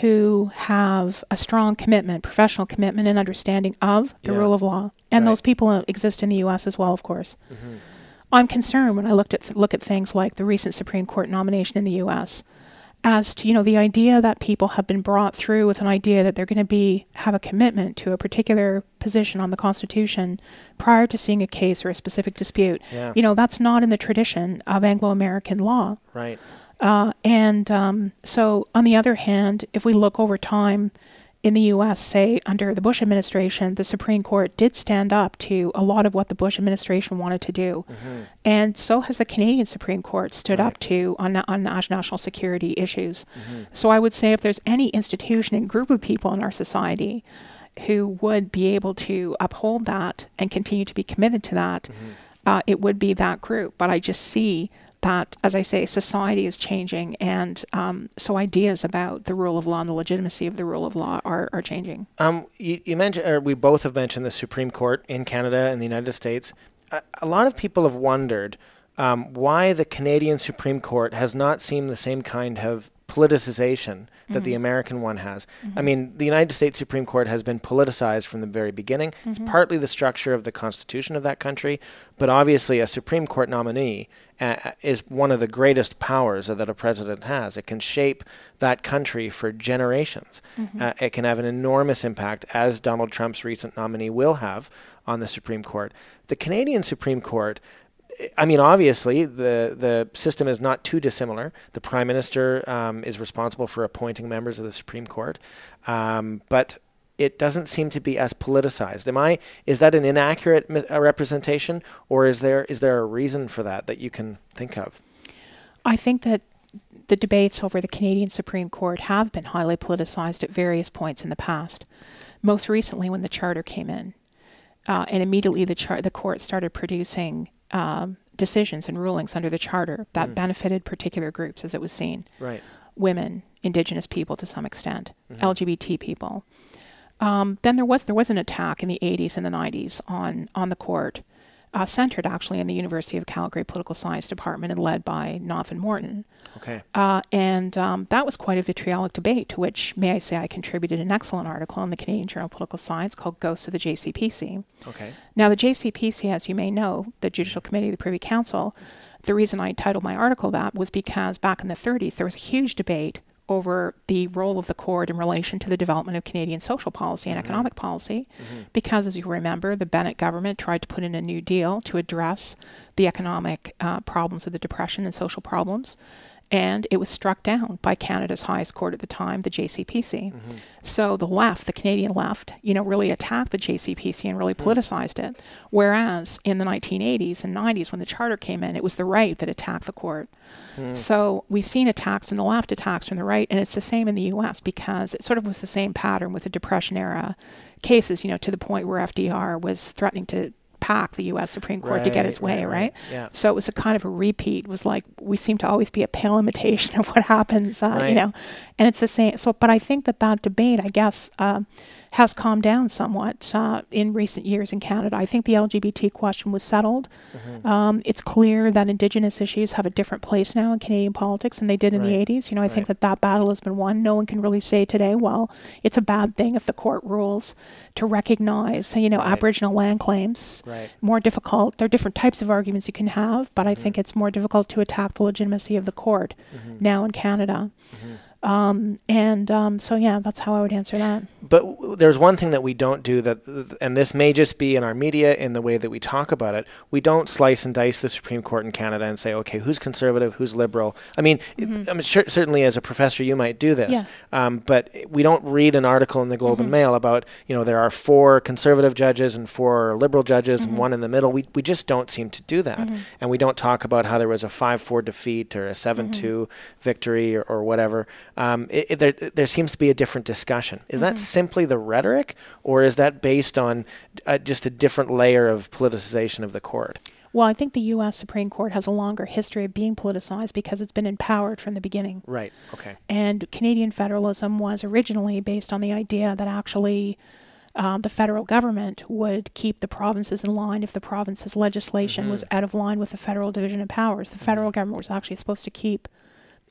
who have a strong commitment, professional commitment and understanding of the rule of law. And those people exist in the U.S. as well, of course. I'm concerned when I look at things like the recent Supreme Court nomination in the U.S., as to, the idea that people have been brought through with an idea that they're going to have a commitment to a particular position on the Constitution prior to seeing a case or a specific dispute. That's not in the tradition of Anglo-American law. Right. So on the other hand, if we look over time in the U.S., say under the Bush administration, the Supreme Court did stand up to a lot of what the Bush administration wanted to do. And so has the Canadian Supreme Court stood up to on national security issues. So I would say if there's any institution and group of people in our society who would be able to uphold that and continue to be committed to that, it would be that group. But I just see that, as I say, society is changing, and so ideas about the rule of law and the legitimacy of the rule of law are changing. You mentioned, or we both have mentioned, the Supreme Court in Canada and the United States. A lot of people have wondered why the Canadian Supreme Court has not seen the same kind of politicization that the American one has. I mean, the United States Supreme Court has been politicized from the very beginning. It's partly the structure of the Constitution of that country, but obviously a Supreme Court nominee is one of the greatest powers that a president has. It can shape that country for generations. It can have an enormous impact, as Donald Trump's recent nominee will have on the Supreme Court. The Canadian Supreme Court, I mean, obviously, the system is not too dissimilar. The Prime Minister is responsible for appointing members of the Supreme Court, but it doesn't seem to be as politicized. Is that an inaccurate representation, or is there a reason for that you can think of? I think that the debates over the Canadian Supreme Court have been highly politicized at various points in the past. Most recently, when the Charter came in, and immediately the court started producing decisions and rulings under the Charter that benefited particular groups, as it was seen. Right. Women, Indigenous people to some extent, LGBT people. Then there was an attack in the 80s and the 90s on the court, centered actually in the University of Calgary Political Science Department and led by Knopf and Morton. Okay. And that was quite a vitriolic debate, to which, may I say, I contributed an excellent article in the Canadian Journal of Political Science called Ghosts of the JCPC. Okay. Now, the JCPC, as you may know, the Judicial Committee of the Privy Council, the reason I titled my article that was because back in the 30s, there was a huge debate over the role of the court in relation to the development of Canadian social policy and economic policy, because, as you remember, the Bennett government tried to put in a New Deal to address the economic problems of the Depression and social problems, and it was struck down by Canada's highest court at the time, the JCPC. So the left, the Canadian left, really attacked the JCPC and really politicized it, whereas in the 1980s and 90s, when the Charter came in, it was the right that attacked the court. So we've seen attacks from the left, attacks from the right, and it's the same in the U.S. because it sort of was the same pattern with the Depression-era cases, to the point where FDR was threatening to pack the U.S. Supreme Court to get his way, right? Yeah. So it was a kind of a repeat. It was like we seem to always be a pale imitation of what happens, and it's the same. So, but I think that debate, I guess, has calmed down somewhat in recent years in Canada. I think the LGBT question was settled. It's clear that Indigenous issues have a different place now in Canadian politics than they did in the 80s. I think that battle has been won. No one can really say today, well, it's a bad thing if the court rules to recognize, Aboriginal land claims. More difficult. There are different types of arguments you can have, but I think it's more difficult to attack the legitimacy of the court now in Canada. So yeah, that's how I would answer that. But there's one thing that we don't do and this may just be in our media, in the way that we talk about it. We don't slice and dice the Supreme Court in Canada and say, okay, who's conservative, who's liberal? I mean, certainly as a professor you might do this, but we don't read an article in the Globe and Mail about, there are 4 conservative judges and 4 liberal judges and one in the middle. We just don't seem to do that. And we don't talk about how there was a 5-4 defeat or a 7-2 victory or whatever. There seems to be a different discussion. Is that simply the rhetoric, or is that based on just a different layer of politicization of the court? Well, I think the U.S. Supreme Court has a longer history of being politicized because it's been empowered from the beginning. Right, okay. And Canadian federalism was originally based on the idea that actually the federal government would keep the provinces in line if the province's legislation was out of line with the federal division of powers. The federal government was actually supposed to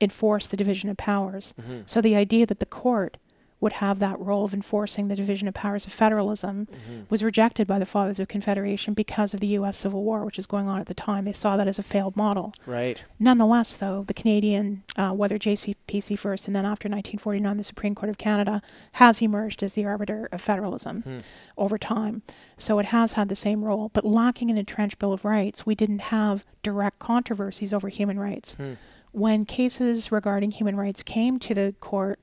enforce the division of powers. So the idea that the court would have that role of enforcing the division of powers of federalism was rejected by the Fathers of Confederation because of the U.S. Civil War, which was going on at the time. They saw that as a failed model. Right. Nonetheless, though, the Canadian, whether JCPC first and then after 1949, the Supreme Court of Canada has emerged as the arbiter of federalism over time. So it has had the same role. But lacking an entrenched Bill of Rights, we didn't have direct controversies over human rights. When cases regarding human rights came to the court,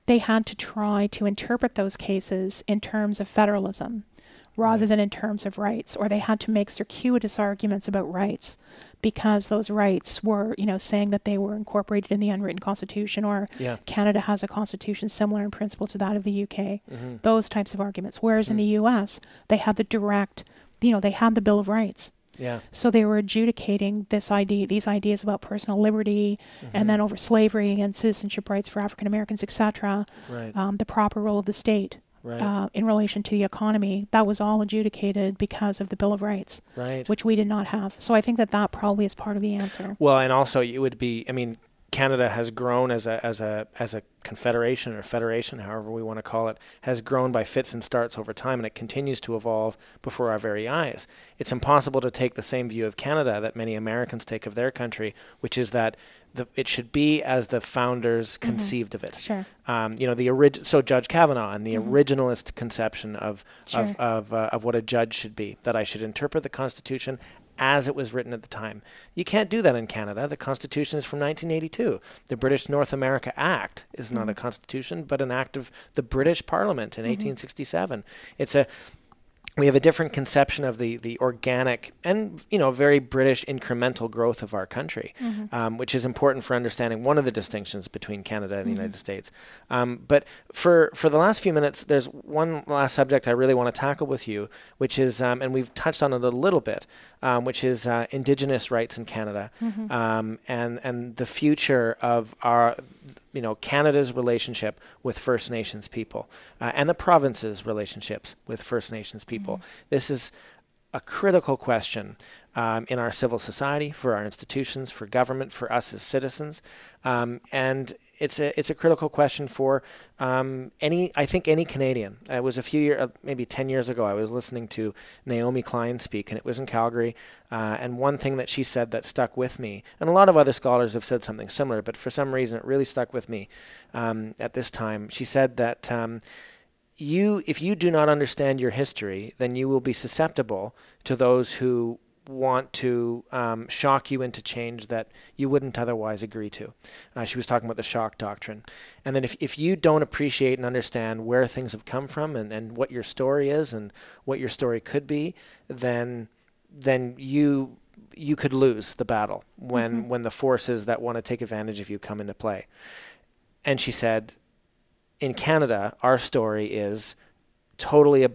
they had to try to interpret those cases in terms of federalism rather than in terms of rights, or they had to make circuitous arguments about rights because those rights were, saying that they were incorporated in the unwritten constitution, or Canada has a constitution similar in principle to that of the UK. Those types of arguments. Whereas in the US, they had the direct, they had the Bill of Rights. So they were adjudicating these ideas about personal liberty, and then over slavery and citizenship rights for African Americans, etc. The proper role of the state in relation to the economy. That was all adjudicated because of the Bill of Rights, which we did not have. So I think that probably is part of the answer. Well, and also it would be, Canada has grown as a confederation or federation, however we want to call it, has grown by fits and starts over time, and it continues to evolve before our very eyes. It's impossible to take the same view of Canada that many Americans take of their country, which is that it should be as the founders conceived of it. Sure. So Judge Kavanaugh and the originalist conception of what a judge should be, that I should interpret the Constitution as it was written at the time. You can't do that in Canada. The Constitution is from 1982. The British North America Act is not a constitution, but an act of the British Parliament in 1867. We have a different conception of the organic and, very British incremental growth of our country, which is important for understanding one of the distinctions between Canada and the United States. But for the last few minutes, there's one last subject I really want to tackle with you, which is, and we've touched on it a little bit, which is Indigenous rights in Canada, and the future of our Canada's relationship with First Nations people and the province's relationships with First Nations people. This is a critical question in our civil society, for our institutions, for government, for us as citizens, and it's a critical question for any Canadian. It was a few years, maybe 10 years ago, I was listening to Naomi Klein speak, and it was in Calgary. And one thing that she said that stuck with me, and a lot of other scholars have said something similar, but for some reason it really stuck with me at this time. She said that if you do not understand your history, then you will be susceptible to those who want to shock you into change that you wouldn't otherwise agree to. She was talking about the shock doctrine. And then if you don't appreciate and understand where things have come from and what your story is and what your story could be, then you could lose the battle when the forces that want to take advantage of you come into play. And she said, in Canada, our story is totally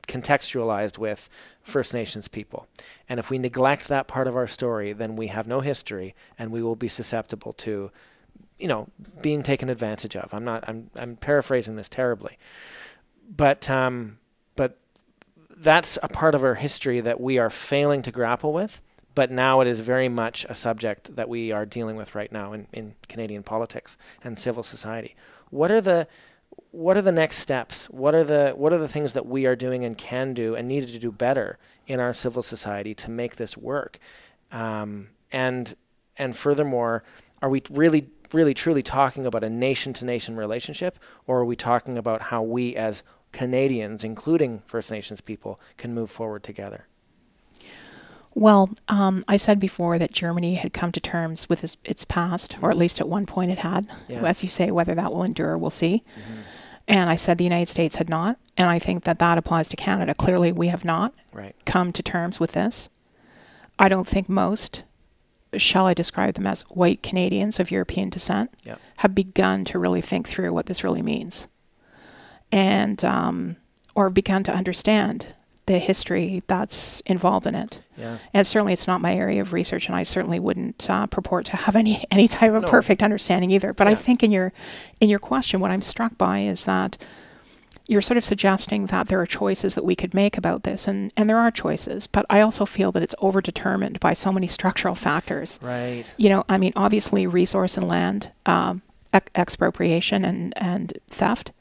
contextualized with First Nations people. And if we neglect that part of our story, then we have no history and we will be susceptible to, being taken advantage of. I'm paraphrasing this terribly. But that's a part of our history that we are failing to grapple with. But now it is very much a subject that we are dealing with right now in Canadian politics and civil society. What are the next steps? What are the things that we are doing and can do and needed to do better in our civil society to make this work? And furthermore, are we really truly talking about a nation-to-nation relationship, or are we talking about how we as Canadians, including First Nations people, can move forward together? Well, I said before that Germany had come to terms with its past, or at least at one point it had. Yeah. As you say, whether that will endure, we'll see. And I said the United States had not, and I think that applies to Canada. Clearly, we have not come to terms with this. I don't think most, shall I describe them as white Canadians of European descent, have begun to really think through what this really means, and or begun to understand the history that's involved in it. Yeah. And certainly it's not my area of research, and I certainly wouldn't purport to have any type of perfect understanding either. But I think in your question, what I'm struck by is that you're sort of suggesting that there are choices that we could make about this, and there are choices, but I also feel that it's overdetermined by so many structural factors. Right. Obviously resource and land expropriation and theft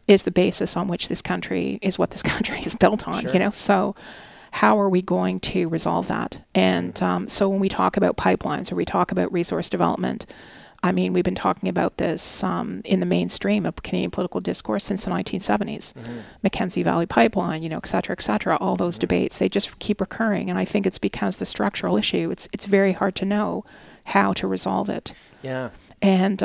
is the basis on which this country is built on, sure. So how are we going to resolve that? And so when we talk about pipelines or we talk about resource development, we've been talking about this in the mainstream of Canadian political discourse since the 1970s. Mackenzie Valley Pipeline, et cetera, all those debates, they just keep recurring. And I think it's because the structural issue, it's very hard to know how to resolve it. Yeah. And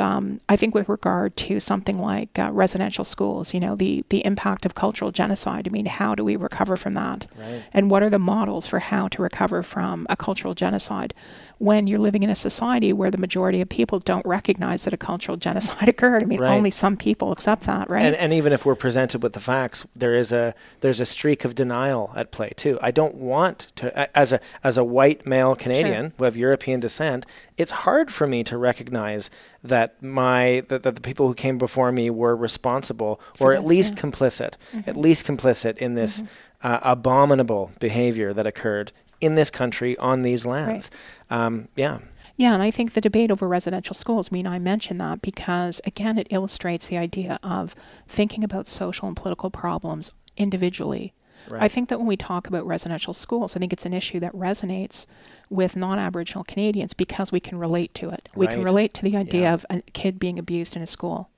I think with regard to something like residential schools, the impact of cultural genocide, how do we recover from that? Right. And what are the models for how to recover from a cultural genocide when you're living in a society where the majority of people don't recognize that a cultural genocide occurred? Right. Only some people accept that, right? And even if we're presented with the facts, there's a streak of denial at play too. I don't want to, as a white male Canadian sure. who have European descent, it's hard for me to recognize that that the people who came before me were responsible or at least complicit in this abominable behavior that occurred in this country on these lands. Right. Yeah, and I think the debate over residential schools, I mention that because, again, it illustrates the idea of thinking about social and political problems individually. Right. I think that when we talk about residential schools, I think it's an issue that resonates with non-Aboriginal Canadians because we can relate to it. We can relate to the idea of a kid being abused in a school.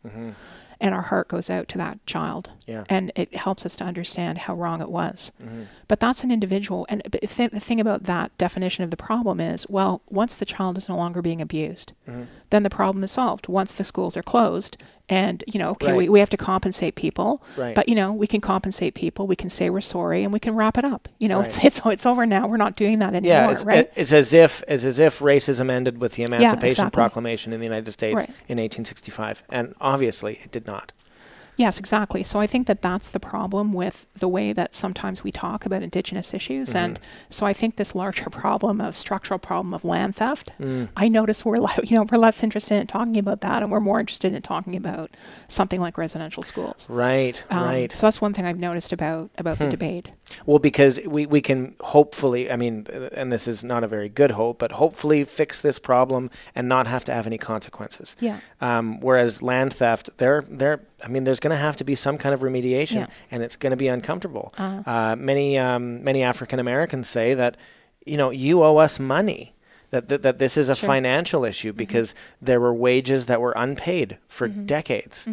And our heart goes out to that child. And it helps us to understand how wrong it was. But that's an individual. And the thing about that definition of the problem is, well, once the child is no longer being abused, then the problem is solved. Once the schools are closed, and, we have to compensate people. But, we can compensate people. We can say we're sorry, and we can wrap it up. It's over now. We're not doing that anymore, right? It's as if racism ended with the Emancipation Proclamation in the United States in 1865. And obviously, it did not. Yes, exactly. So I think that that's the problem with the way that sometimes we talk about Indigenous issues. And so I think this larger structural problem of land theft, I notice we're less interested in talking about that, and we're more interested in talking about something like residential schools. Right. So that's one thing I've noticed about the debate. Well, because we can hopefully, and this is not a very good hope, but hopefully fix this problem and not have to have any consequences. Whereas land theft, there's going to have to be some kind of remediation, and it's going to be uncomfortable. Many African Americans say that, you owe us money. That this is a financial issue because there were wages that were unpaid for decades.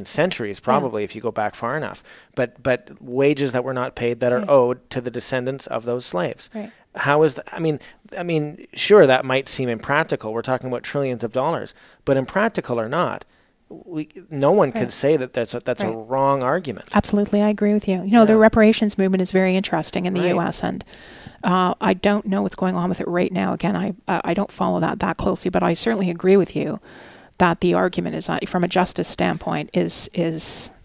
Centuries probably if you go back far enough. But wages that were not paid that are owed to the descendants of those slaves. How is that? Sure, that might seem impractical. We're talking about trillions of dollars, but impractical or not, no one could say that that's a wrong argument. Absolutely, I agree with you. The reparations movement is very interesting in the U.S. and I don't know what's going on with it right now. Again, I don't follow that closely, but I certainly agree with you that the argument is, from a justice standpoint, is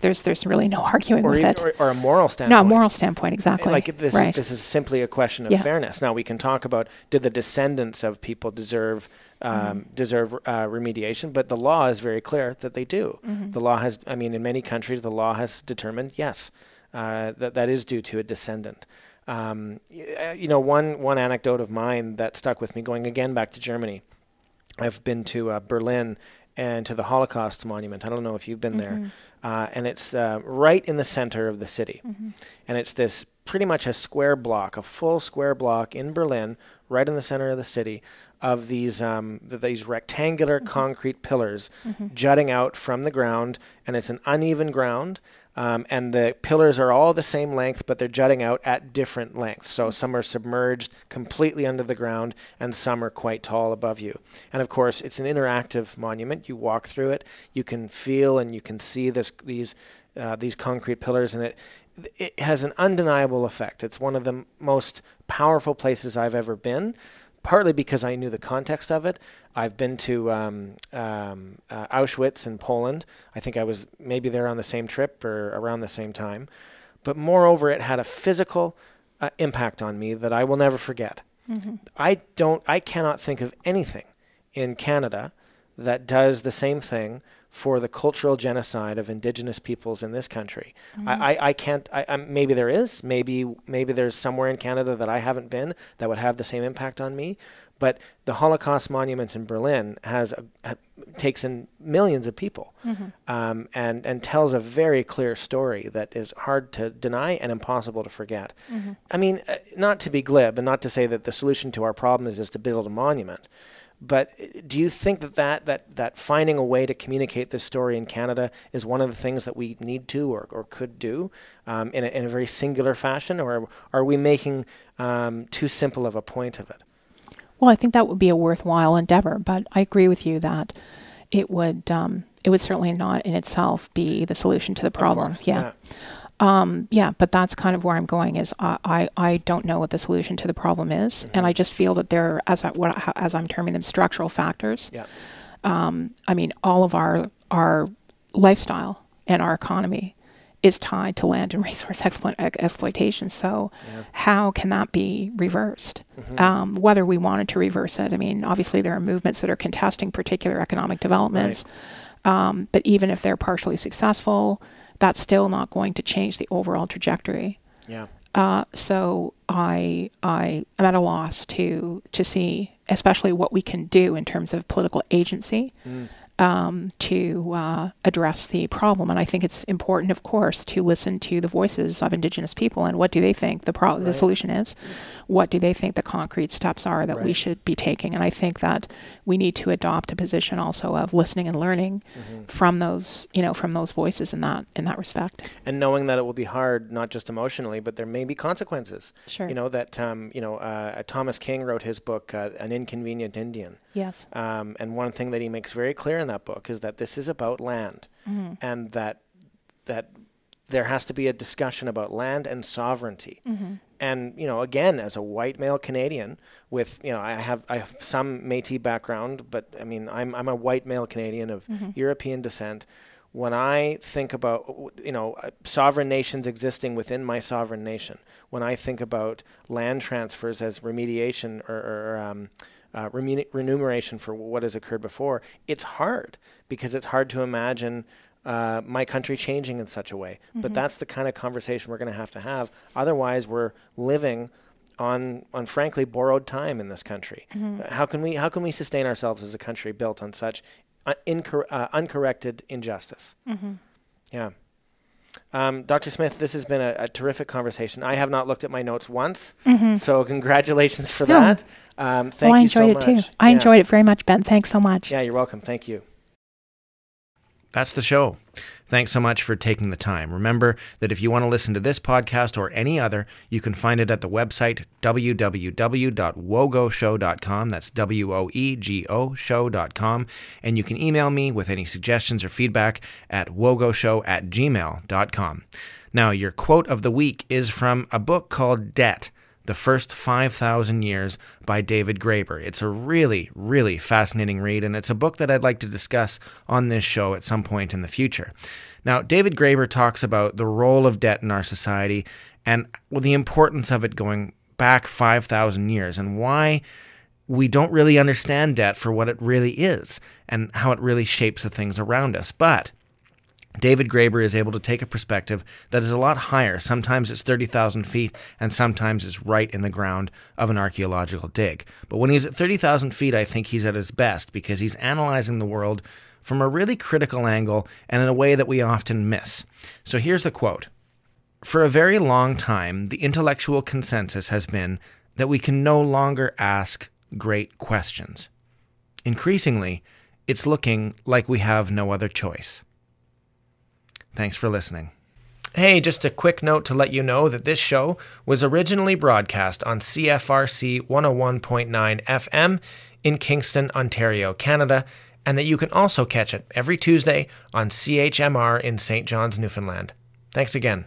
there's really no arguing with it. Or a moral standpoint. No, a moral standpoint, exactly. This is simply a question of fairness. Now, we can talk about, did the descendants of people deserve remediation, but the law is very clear that they do. The law has, in many countries, the law has determined, yes, that is due to a descendant. One anecdote of mine that stuck with me, going again back to Germany. I've been to Berlin and to the Holocaust Monument. I don't know if you've been there. And it's right in the center of the city. And it's this pretty much a full square block in Berlin, right in the center of the city, of these rectangular concrete pillars jutting out from the ground. And it's an uneven ground. And the pillars are all the same length, but they're jutting out at different lengths. So some are submerged completely under the ground, and some are quite tall above you. And of course, it's an interactive monument. You walk through it, you can feel and you can see these concrete pillars, and it has an undeniable effect. It's one of the most powerful places I've ever been, partly because I knew the context of it. I've been to Auschwitz in Poland. I think I was maybe there on the same trip or around the same time. But moreover, it had a physical impact on me that I will never forget. I cannot think of anything in Canada that does the same thing for the cultural genocide of Indigenous peoples in this country. I can't. Maybe there is. Maybe there's somewhere in Canada that I haven't been that would have the same impact on me. But the Holocaust Monument in Berlin takes in millions of people, and tells a very clear story that is hard to deny and impossible to forget. Not to be glib and not to say that the solution to our problem is just to build a monument. But do you think that finding a way to communicate this story in Canada is one of the things that we need to or could do in a very singular fashion, or are we making too simple of a point of it? Well, I think that would be a worthwhile endeavor, but I agree with you that it would certainly not in itself be the solution to the problem. But that's kind of where I'm going. Is I don't know what the solution to the problem is, and I just feel that there, as I'm terming them, structural factors. All of our lifestyle and our economy is tied to land and resource exploitation. So how can that be reversed? Whether we wanted to reverse it, obviously there are movements that are contesting particular economic developments, but even if they're partially successful, that's still not going to change the overall trajectory So I am at a loss to see, especially what we can do in terms of political agency to address the problem. And I think it's important, of course, to listen to the voices of Indigenous people and what do they think the solution is. What do they think the concrete steps are that we should be taking? And I think that we need to adopt a position also of listening and learning from those voices in that respect. And knowing that it will be hard, not just emotionally, but there may be consequences. Sure. Thomas King wrote his book, An Inconvenient Indian. Yes. And one thing that he makes very clear in that book is that this is about land, and that there has to be a discussion about land and sovereignty. And, again, as a white male Canadian with, I have some Métis background, but I mean, I'm a white male Canadian of European descent. When I think about, sovereign nations existing within my sovereign nation, when I think about land transfers as remediation or remuneration for what has occurred before, it's hard because it's hard to imagine my country changing in such a way. But that's the kind of conversation we're going to have. Otherwise, we're living on frankly borrowed time in this country. How can we sustain ourselves as a country built on such uncorrected injustice? Yeah. Dr. Smith, this has been a terrific conversation. I have not looked at my notes once, so congratulations for that. Thank you so much. I enjoyed it too. I enjoyed it very much, Ben. Thanks so much. Yeah, you're welcome. Thank you. That's the show. Thanks so much for taking the time. Remember that if you want to listen to this podcast or any other, you can find it at the website www.wogoshow.com. That's WOEGO show.com. And you can email me with any suggestions or feedback at wogoshow@gmail.com. Now, your quote of the week is from a book called Debt: The First 5,000 Years by David Graeber. It's a really, really fascinating read, and it's a book that I'd like to discuss on this show at some point in the future. Now, David Graeber talks about the role of debt in our society and the importance of it going back 5,000 years and why we don't really understand debt for what it really is and how it really shapes the things around us. But David Graeber is able to take a perspective that is a lot higher. Sometimes it's 30,000 feet, and sometimes it's right in the ground of an archaeological dig. But when he's at 30,000 feet, I think he's at his best because he's analyzing the world from a really critical angle and in a way that we often miss. So here's the quote. For a very long time, the intellectual consensus has been that we can no longer ask great questions. Increasingly, it's looking like we have no other choice. Thanks for listening. Hey, just a quick note to let you know that this show was originally broadcast on CFRC 101.9 FM in Kingston, Ontario, Canada, and that you can also catch it every Tuesday on CHMR in St. John's, Newfoundland. Thanks again.